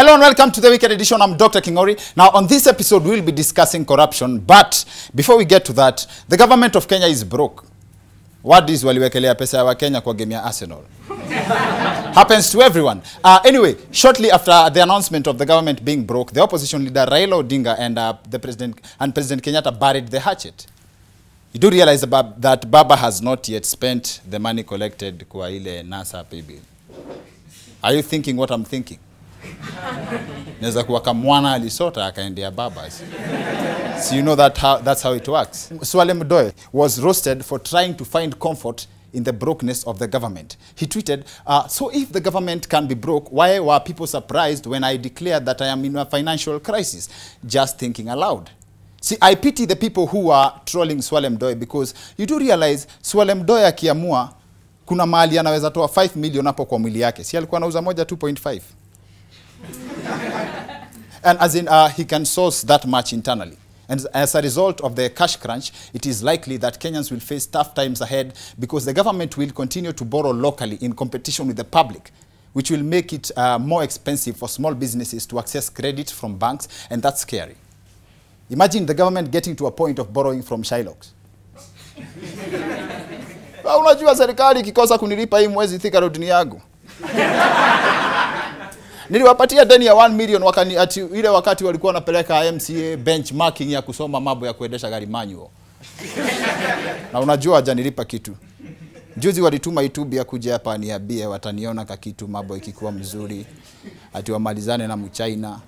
Hello and welcome to the weekend edition. I'm Dr. Kingori. Now on this episode we'll be discussing corruption, but before we get to that, the government of Kenya is broke. What is waliwekelea pesa ya Kenya kwa game ya Arsenal? Happens to everyone. Anyway, shortly after the announcement of the government being broke, the opposition leader Raila Odinga and President Kenyatta buried the hatchet. You do realize that Baba has not yet spent the money collected kwa ile NASA pay bill. Are you thinking what I'm thinking? Neza kuwa kamwana alisota akaendea Babas. So you know that's how it works. Swale Mdoe was roasted for trying to find comfort in the brokenness of the government. He tweeted, so if the government can be broke, why were people surprised when I declared that I am in a financial crisis? Just thinking aloud. See, I pity the people who are trolling Swale Mdoe because you do realize Swale Mdoe akiamua kuna mahali anaweza toa 5 million hapo kwa mwili yake. Si alikuwa anauza moja 2.5. And as in, he can source that much internally. And as a result of the cash crunch, it is likely that Kenyans will face tough times ahead because the government will continue to borrow locally in competition with the public, which will make it more expensive for small businesses to access credit from banks, and that's scary. Imagine the government getting to a point of borrowing from Shylocks. Unajua serikali ikikosa kunilipa hii mwezi Thika Road ni yangu. Niliwapatia deni ya 1 million ile wakati walikuwa wanapeleka MCA benchmarking ya kusoma mambo ya kuendesha gari manual. Na unajua hajanilipa kitu. Juzi walituma YouTube ya kuja hapa niambie wataniona ka kitu mambo ikikuwa mzuri. Ati wamalizane na Mchina.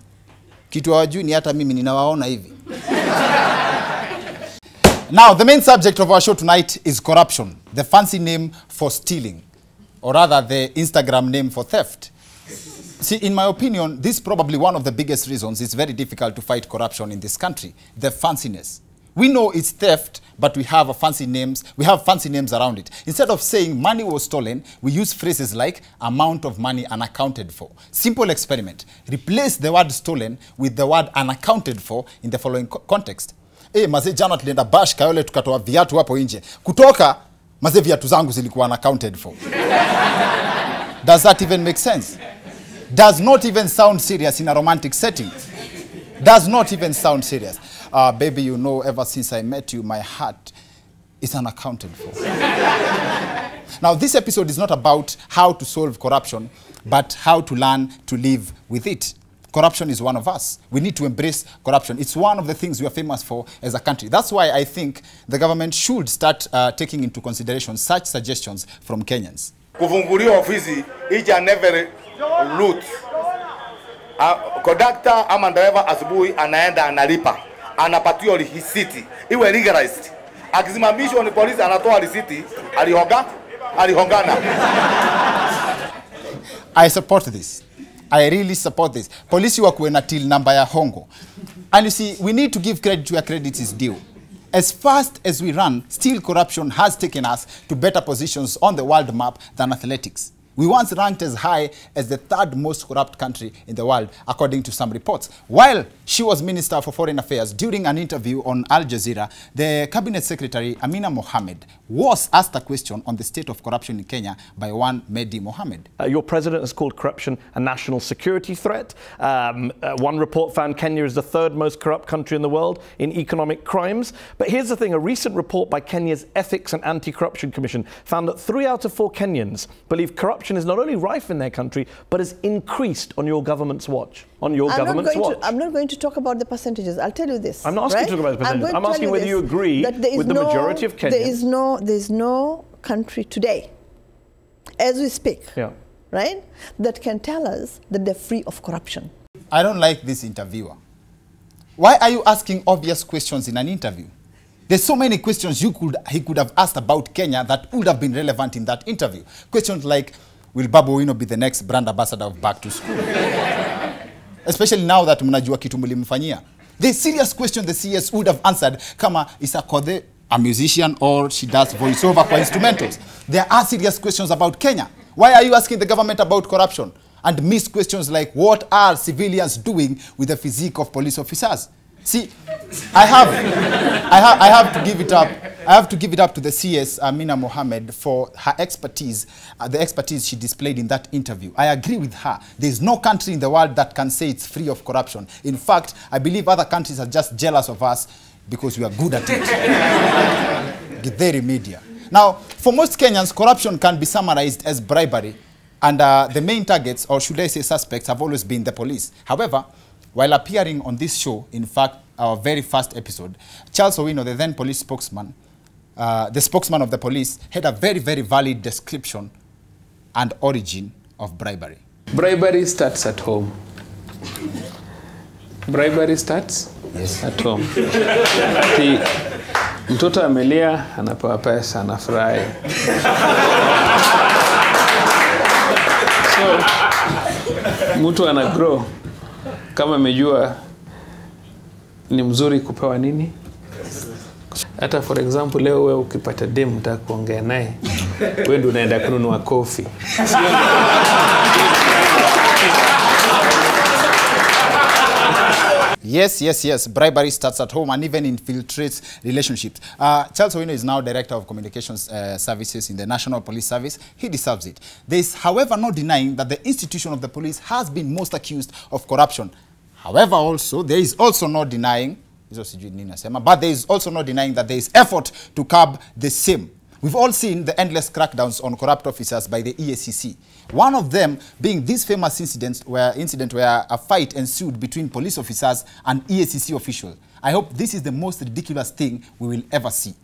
Kitu hawajui ni hata mimi ninawaona hivi. Now, the main subject of our show tonight is corruption, the fancy name for stealing, or rather the Instagram name for theft. See, in my opinion, this is probably one of the biggest reasons it's very difficult to fight corruption in this country, the fanciness. We know it's theft, but we have fancy names around it. Instead of saying money was stolen, we use phrases like amount of money unaccounted for. Simple experiment. Replace the word stolen with the word unaccounted for in the following context. Maze jana tulienda bash Kayole tukatoa viatu hapo nje. Kutoka maze viatu zangu zilikuwa unaccounted for. Does that even make sense? Does not even sound serious in a romantic setting. Does not even sound serious. Baby, you know, ever since I met you, my heart is unaccounted for. Now, this episode is not about how to solve corruption, but how to learn to live with it. Corruption is one of us. We need to embrace corruption. It's one of the things we are famous for as a country. That's why I think the government should start taking into consideration such suggestions from Kenyans. Kufunguliwa ofisi each and every route. Conductor ama driver asubuhi anaenda analipa. Anapatiwa risiti. Iwe legalized. Akisimamishwa ni polisi anatoa risiti, alihongana. I support this. I really support this. Polisi wakuwe na till number ya hongo. And you see, we need to give credit where credit is due. As fast as we run, still corruption has taken us to better positions on the world map than athletics. We once ranked as high as the 3rd most corrupt country in the world, according to some reports. While she was Minister for Foreign Affairs, during an interview on Al Jazeera, the Cabinet Secretary Amina Mohamed was asked a question on the state of corruption in Kenya by one Mehdi Mohamed. Your president has called corruption a national security threat. One report found Kenya is the 3rd most corrupt country in the world in economic crimes. But here's the thing, a recent report by Kenya's Ethics and Anti-Corruption Commission found that 3 out of 4 Kenyans believe corruption is not only rife in their country, but has increased on your government's watch. On your government's watch. I'm not going to talk about the percentages. I'll tell you this. I'm not asking you to talk about the percentages. I'm asking whether you agree with the majority of Kenyans. There is no country today, as we speak, right, that can tell us that they're free of corruption. I don't like this interviewer. Why are you asking obvious questions in an interview? There's so many questions he could have asked about Kenya that would have been relevant in that interview. Questions like, will Babu Owino be the next brand ambassador of Back to School? Especially now that mnajua kitu mlimfanyia. The serious question the CS would have answered, kama Isa Kode a musician or she does voiceover for instrumentals. There are serious questions about Kenya. Why are you asking the government about corruption? And miss questions like, what are civilians doing with the physique of police officers? See, I have to give it up. I have to give it up to the CS, Amina Mohammed, for her expertise, the expertise she displayed in that interview. I agree with her. There's no country in the world that can say it's free of corruption. In fact, I believe other countries are just jealous of us because we are good at it. Githeri media. Now, for most Kenyans, corruption can be summarized as bribery, and the main targets, or should I say suspects, have always been the police. However, while appearing on this show, in fact, our very first episode, Charles Owino, the then police spokesman, the spokesman of the police, had a very, very valid description and origin of bribery. Bribery starts at home. Bribery starts at home. Mtoto amelia, anapewa pesa, anafurahi. So, mtu ana grow kama amejua ni mzuri kupewa nini. Hata for example leo wewe ukipata dem unataka kuongea naye, wewe ndio unaenda kununua coffee. Yes. Bribery starts at home and even infiltrates relationships. Charles Owino is now Director of Communications Services in the National Police Service. He deserves it. There is, however, no denying that the institution of the police has been most accused of corruption. However, also, there is also no denying, but there is also no denying that there is effort to curb the same. We've all seen the endless crackdowns on corrupt officers by the EACC. One of them being this famous incident where a fight ensued between police officers and EACC officials. I hope this is the most ridiculous thing we will ever see.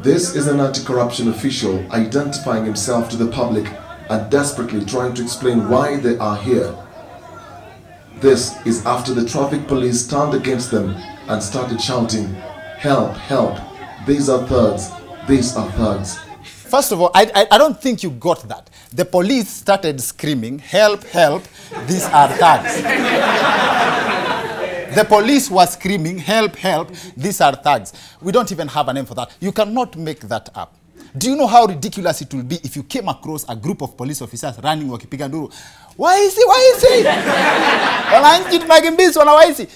This is an anti-corruption official identifying himself to the public and desperately trying to explain why they are here. This is after the traffic police turned against them and started shouting, "Help, help, these are thugs, these are thugs." First of all, I don't think you got that. The police started screaming, "Help, help, these are thugs." The police was screaming, "Help, help, these are thugs." We don't even have a name for that. You cannot make that up. Do you know how ridiculous it will be if you came across a group of police officers running wakipiga nduru? Why is he? Wananchi tunakimbiza wana waisi.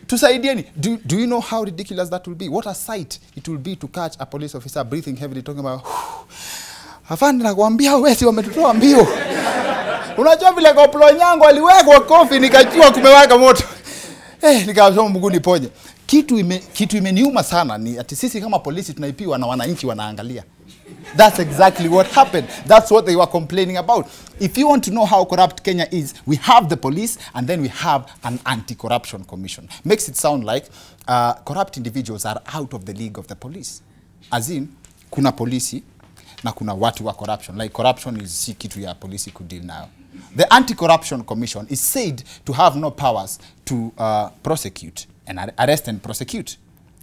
Tusaidieni. Do you know how ridiculous that will be? What a sight it will be to catch a police officer breathing heavily talking about, "Afande nakwambia wewe si wametutoa mbio." Unajua vile koplo nyango aliwekwa kofi nikajua kumewaka moto. Nikasema Mungu niponye. Kitu imeniuma sana ni ati sisi kama polisi tunaipiwa na wananchi wanaangalia. That's exactly what happened. That's what they were complaining about. If you want to know how corrupt Kenya is, we have the police and then we have an anti-corruption commission. Makes it sound like corrupt individuals are out of the league of the police. As in, kuna polisi na kuna watu wa corruption. Like corruption is si kitu ya polisi kudeal now. The anti-corruption commission is said to have no powers to prosecute and arrest and prosecute.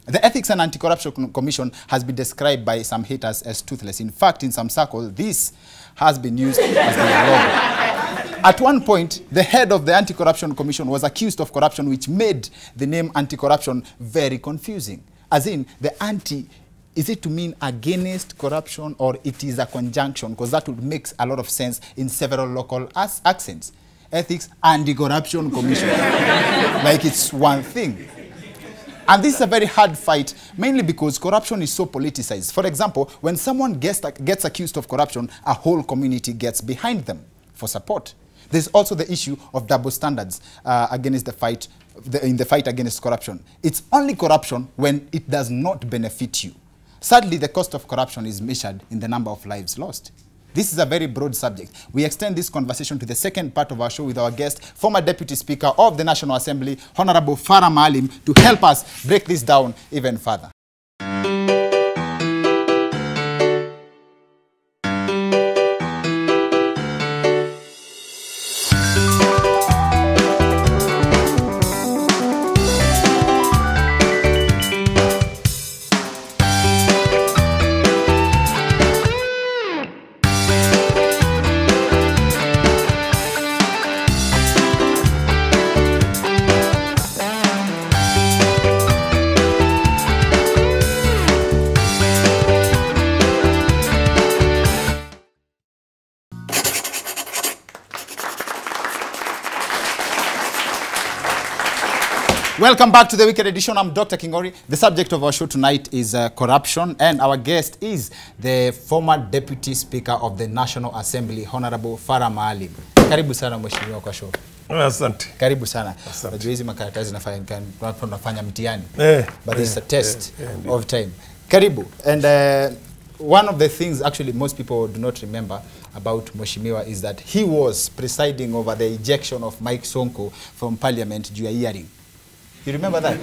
The Ethics and Anti-Corruption Commission has been described by some haters as toothless. In fact, in some circles, this has been used as the logo. At one point, the head of the Anti-Corruption Commission was accused of corruption, which made the name anti-corruption very confusing. As in, the anti, is it to mean against corruption or it is a conjunction? Because that would make a lot of sense in several local accents. Ethics Anti-Corruption Commission. Like it's one thing. And this is a very hard fight, mainly because corruption is so politicized. For example, when someone gets accused of corruption, a whole community gets behind them for support. There's also the issue of double standards against in the fight against corruption. It's only corruption when it does not benefit you. Sadly, the cost of corruption is measured in the number of lives lost. This is a very broad subject. We extend this conversation to the second part of our show with our guest, former Deputy Speaker of the National Assembly, Honorable Farah Maalim, to help us break this down even further. Welcome back to the Weekend Edition. I'm Dr. Kingori. The subject of our show tonight is corruption, and our guest is the former Deputy Speaker of the National Assembly, Honorable Farah Maalim. Karibu sana mheshimiwa kwa show. Asante. Karibu sana. Najua hizi makaratasi nafanya mtihani. But it's a test of time. Karibu. And one of the things actually most people do not remember about Mheshimiwa is that he was presiding over the ejection of Mike Sonko from Parliament due to a hearing. You remember that?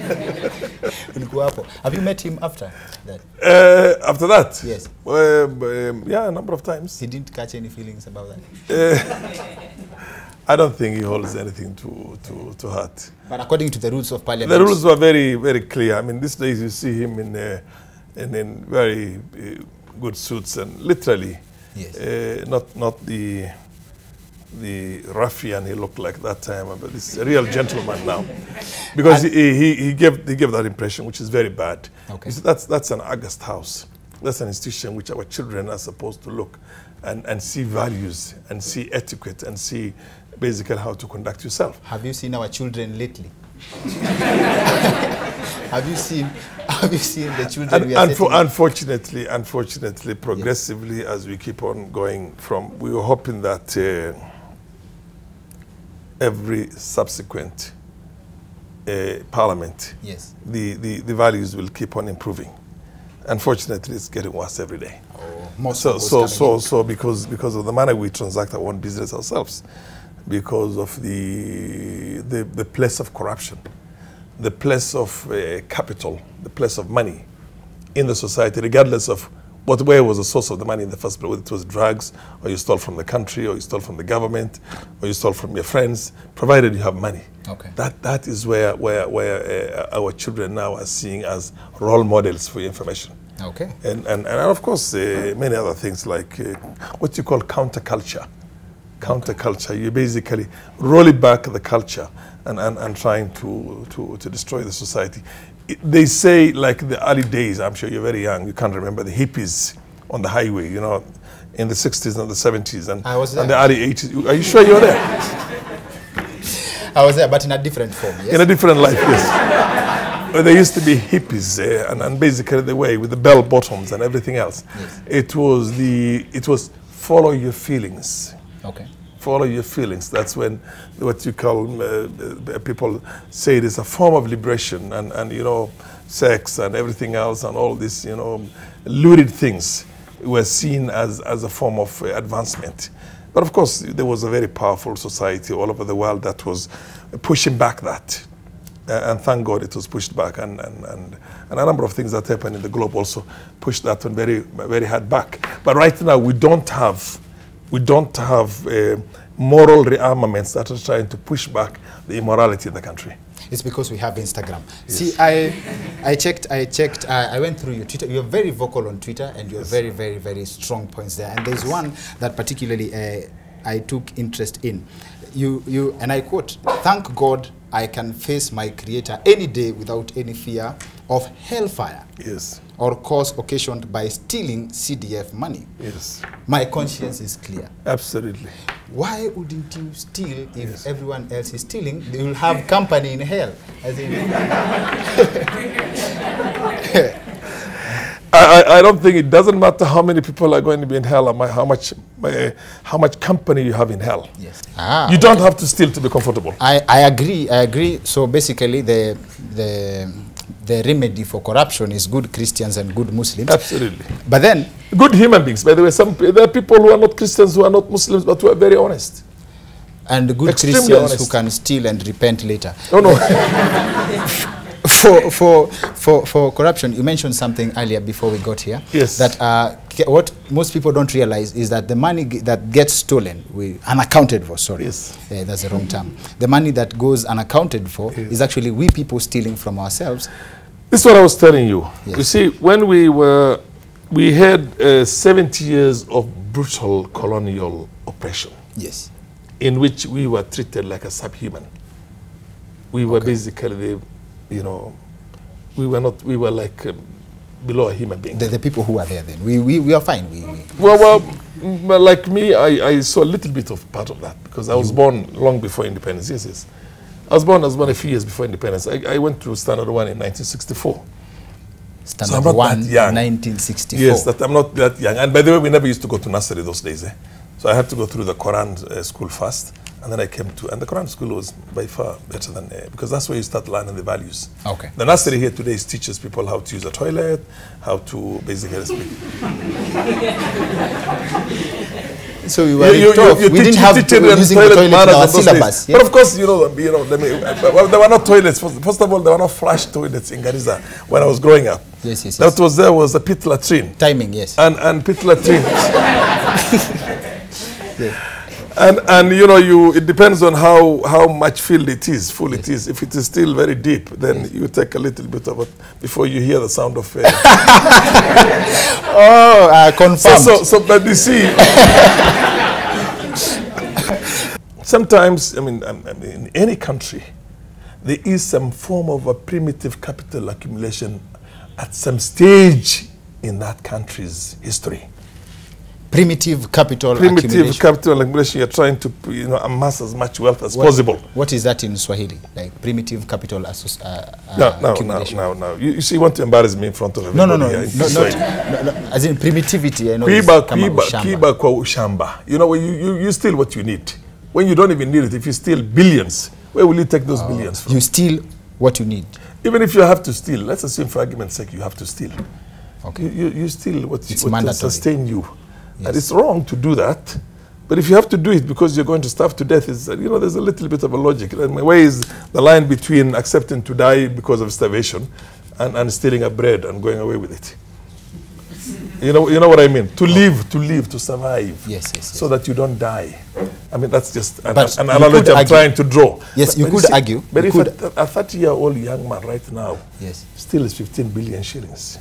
Have you met him after that? After that? Yes. Yeah, a number of times. He didn't catch any feelings about that? I don't think he holds anything to heart. But according to the rules of Parliament? The rules were very, very clear. I mean, these days you see him in very good suits and literally, yes. Not the ruffian he looked like that time, but he's a real gentleman now, because he gave that impression, which is very bad. Okay. See, that's an august house. That's an institution which our children are supposed to look and see values and see etiquette and see basically how to conduct yourself. Have you seen our children lately? Have you seen the children we are Unfortunately, progressively, yes, as we keep on going we were hoping that every subsequent parliament, yes, the values will keep on improving. Unfortunately, it's getting worse every day. Oh, so because of the manner we transact our own business ourselves, because of the place of corruption, the place of capital, the place of money in the society, regardless of where was the source of the money in the first place, whether it was drugs, or you stole from the country, or you stole from the government, or you stole from your friends, provided you have money. Okay. That is where our children now are seeing as role models for information. Okay. And of course, many other things like what you call counterculture. Counterculture, you basically roll back the culture and trying to destroy the society. They say, like the early days, I'm sure you're very young, you can't remember the hippies on the highway, you know, in the 60s and the 70s and the early 80s. Are you sure you were there? I was there, but in a different form, yes? In a different life, yes. There used to be hippies and basically the way with the bell bottoms and everything else. Yes. It was follow your feelings. Okay. Follow your feelings. That's when what you call people say it is a form of liberation and you know, sex and everything else and all this, you know, lurid things were seen as a form of advancement. But of course, there was a very powerful society all over the world that was pushing back that. And thank God it was pushed back, and a number of things that happened in the globe also pushed that one very, very hard back. But right now we don't have moral rearmaments that are trying to push back the immorality in the country. It's because we have Instagram. Yes. See, I went through your Twitter. You're very vocal on Twitter, and you're very, very, very strong points there. And there's one that particularly I took interest in. You and I quote, "Thank God I can face my Creator any day without any fear of hellfire." Yes. Or cause occasioned by stealing CDF money. Yes. My conscience is clear. Absolutely. Why wouldn't you steal if everyone else is stealing? They will have company in hell. As in I don't think it doesn't matter how many people are going to be in hell, or how much company you have in hell. Yes. You don't have to steal to be comfortable. I agree. So basically the remedy for corruption is good Christians and good Muslims. Absolutely. But then good human beings. By the way, there are people who are not Christians, who are not Muslims, but who are very honest. And good Extremely Christians honest. who can steal and repent later. Oh no. For corruption, you mentioned something earlier before we got here. Yes. That what most people don't realize is that the money that gets stolen, unaccounted for, sorry. Yes. That's the wrong term. The money that goes unaccounted for is actually we people stealing from ourselves. This is what I was telling you. Yes. You see, when we had 70 years of brutal colonial oppression. Yes. In which we were treated like a subhuman. We were basically, you know, we were like below a human being. The people who are there then, we are fine. Well, like me, I saw a little bit of part of that because I was born long before independence. Yes. I was born a few years before independence. I went to Standard 1 in 1964. Standard so I'm not 1, that young. 1964. Yes, I'm not that young. And by the way, we never used to go to nursery those days. So I had to go through the Quran school first. And then I came to, and the Quran school was by far better than, because that's where you start learning the values. Okay. The nursery here today teaches people how to use a toilet, how to basically speak. So we were we didn't have to using the toilet in our syllabus. But of course, there were no toilets. First of all, there were no flush toilets in Garissa when I was growing up. Yes, yes, yes. That was there was a pit latrine. Timing, yes. And pit latrine. Yeah. And it depends on how much full it is. If it is still very deep, then you take a little bit of it before you hear the sound of confirmed. So but you see, sometimes, in any country, there is some form of a primitive capital accumulation at some stage in that country's history. Primitive capital accumulation. You're trying to amass as much wealth as possible. What is that in Swahili? Like primitive capital accumulation? No. You see, you want to embarrass me in front of everybody. No. As in primitivity, I know. Kiba kwa ushamba. You steal what you need. When you don't even need it, if you steal billions, where will you take those billions from? You steal what you need. Even if you have to steal, let's assume for argument's sake you have to steal. Okay. You steal what mandatory. sustain you. Yes. And it's wrong to do that. But if you have to do it because you're going to starve to death, there's a little bit of a logic. Where is the line between accepting to die because of starvation and stealing a bread and going away with it? You know what I mean? To live, to survive. Yes. So that you don't die. That's just an analogy I'm trying to draw. Yes, but you could argue. But if a 30-year-old young man right now still is 15 billion shillings.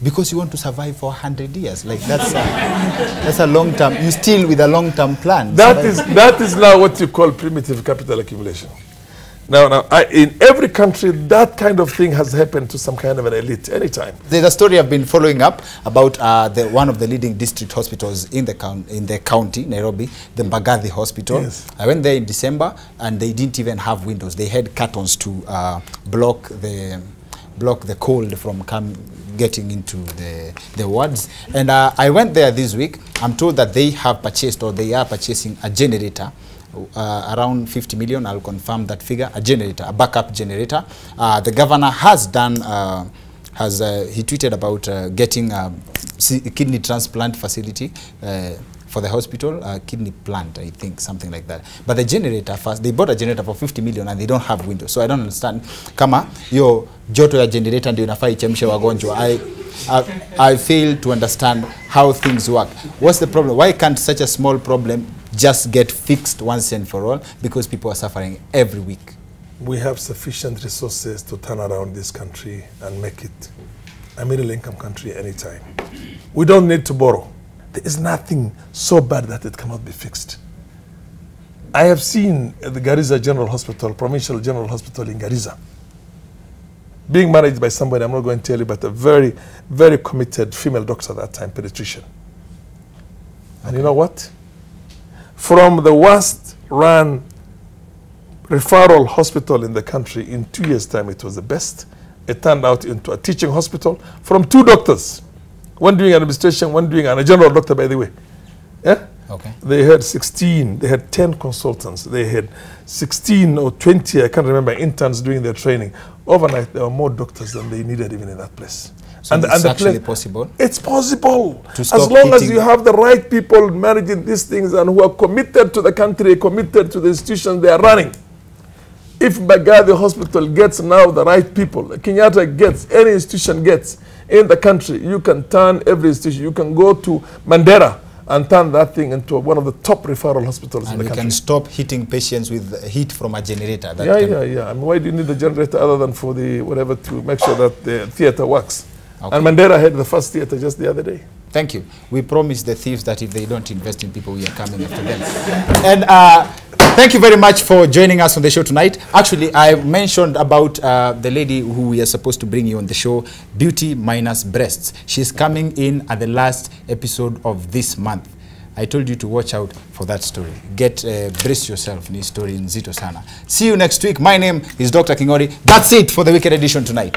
Because you want to survive for 100 years. Like that's a long term. You still with a long term plan. That is now what you call primitive capital accumulation. Now, in every country, that kind of thing has happened to some kind of an elite anytime. There's a story I've been following up about one of the leading district hospitals in the county, Nairobi, the Mbagathi Hospital. Yes. I went there in December, and they didn't even have windows. They had curtains to block the cold from getting into the wards. And I went there this week. I'm told that they have purchased, or they are purchasing, a generator, around 50 million. I'll confirm that figure. A generator, a backup generator. The governor has done, he tweeted about getting a kidney transplant facility for the hospital, kidney plant, I think, something like that. But the generator first, they bought a generator for 50 million and they don't have windows. So I don't understand. Kama, yo joto ya generator ndio inafaa ichemshe wagonjwa. I fail to understand how things work. What's the problem? Why can't such a small problem just get fixed once and for all? Because people are suffering every week. We have sufficient resources to turn around this country and make it a middle-income country anytime. We don't need to borrow. There is nothing so bad that it cannot be fixed. I have seen the Garissa General Hospital, Provincial General Hospital in Garissa, being managed by somebody, I'm not going to tell you, but a very, very committed female doctor at that time, pediatrician. And you know what? From the worst run referral hospital in the country, in 2 years' time, it was the best. It turned out into a teaching hospital from 2 doctors. One doing administration, one doing, and a general doctor, by the way. Yeah? Okay. They had 16, they had 10 consultants. They had 16 or 20, I can't remember, interns doing their training. Overnight, there were more doctors than they needed even in that place. So it's actually possible? It's possible. As long as you have the right people managing these things and who are committed to the country, committed to the institutions they are running. If Mbagathi Hospital gets now the right people, Kenyatta gets, any institution gets in the country, you can turn every institution. You can go to Mandera and turn that thing into one of the top referral hospitals in the country. And you can stop hitting patients with heat from a generator. Yeah. I mean, why do you need the generator other than for the whatever to make sure that the theater works? Okay. And Mandera had the first theater just the other day. Thank you. We promise the thieves that if they don't invest in people, we are coming after them. And thank you very much for joining us on the show tonight. Actually, I mentioned about the lady who we are supposed to bring you on the show, Beauty Minus Breasts. She's coming in at the last episode of this month. I told you to watch out for that story. Brace yourself in his story nzito sana. See you next week. My name is Dr. Kingori. That's it for the Weekend Edition tonight.